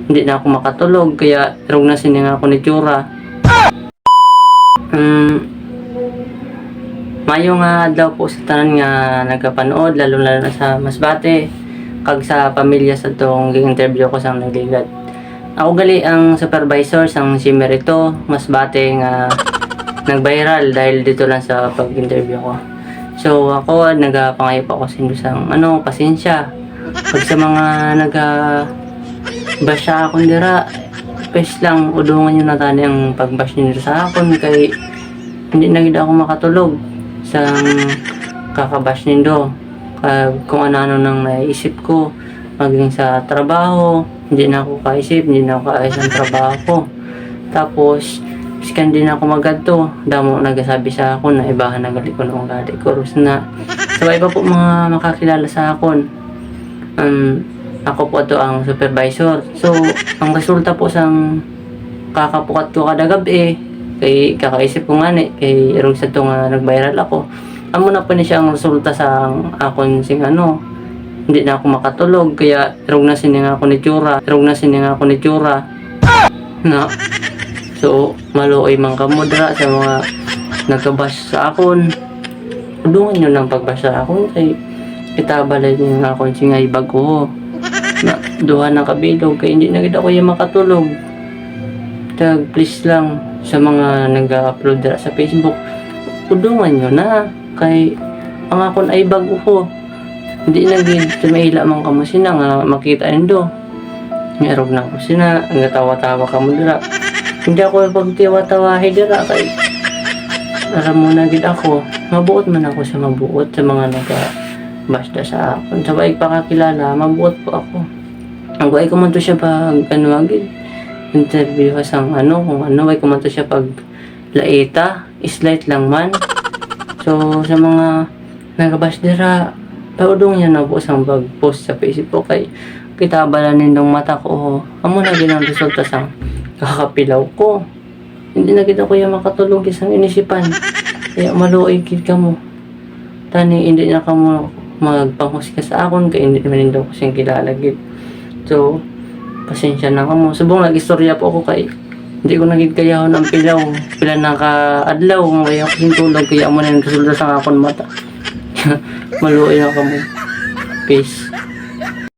hindi na ako makatulog kaya rog na sining ako ni Tsura. Mayo nga daw po sa tanan nga nagkapanood lalo na sa Masbate kag sa pamilya sa tong interview ko sang nagligat. Ako gali ang supervisor sang Simerito Masbate nga nag-viral dahil dito lang sa pag-interview ko. So ako nagapangayop ako sang pasensya pag sa mga basya akon dira. Pes lang udungan nyo na tani ang pagbash nyo sa akon kay hindi na gid ako makatulog sang kakabash nindo. Kung ano-ano nang naisip ko maging sa trabaho, hindi na ako kaisip, hindi na ako kaayos ang trabaho ko. Tapos iskan din ako magadto damo nagasabi sa akon na ibahan na gali ko noong gali ko na so iba po mga makakilala sa akon. Ako po to ang supervisor. So ang resulta po sang kakapukat ko kada gabi kay kakaisip ko nga ni kay irog sa to nga nag-viral ako. Amo na pa ni siya ang resulta sa akon sing hindi na ako makatulog kaya irog na sining ako ni Tsura na so maluoy man kamudra sa mga nagkabash sa akon. Udungan nyo ng pagbash sa akon kay itabalay nyo nga akon singay bago na duha ng kabilog kay hindi na gid ako yung makatulog. Tag please lang sa mga nag-upload dira sa Facebook, udungan nyo na kay ang akon ay bago ko. Hindi na gid tumahila man kamo sina nga makita nindo. Ngarog na ko sina ang tawa-tawa kamo dira. Hindi ako pagtiwa-tawahi dira kay aram mo na gid ako. Mabuot man ako sa mabuot sa mga basta sa akon. Sabay pakakilala, mabuot po ako. Ang way ko man to siya pag agid interview sang kung way ko man to siya pag laita, slight lang man. So sa mga nagabash dira, paudong niya na po sang pag-post sa Facebook kay kita bala nindong mata ko. Amo na gid ang resulta sang kakapilaw ko. Hindi na gid ako yung makatulog isang inisipan. Kaya maluoy gid kamo. Tani hindi na kamo magpanghusga sa akon kay hindi man daw ko siyang kilala gid. So pasensya na kamo. Subong nag-istorya po ako kay hindi ko nagig kayahon ang pilaw. Pila na ka-adlaw kung kaya ko sintulog kaya mo na yung resulta sa akon mata. Maluoy na kamo. Peace.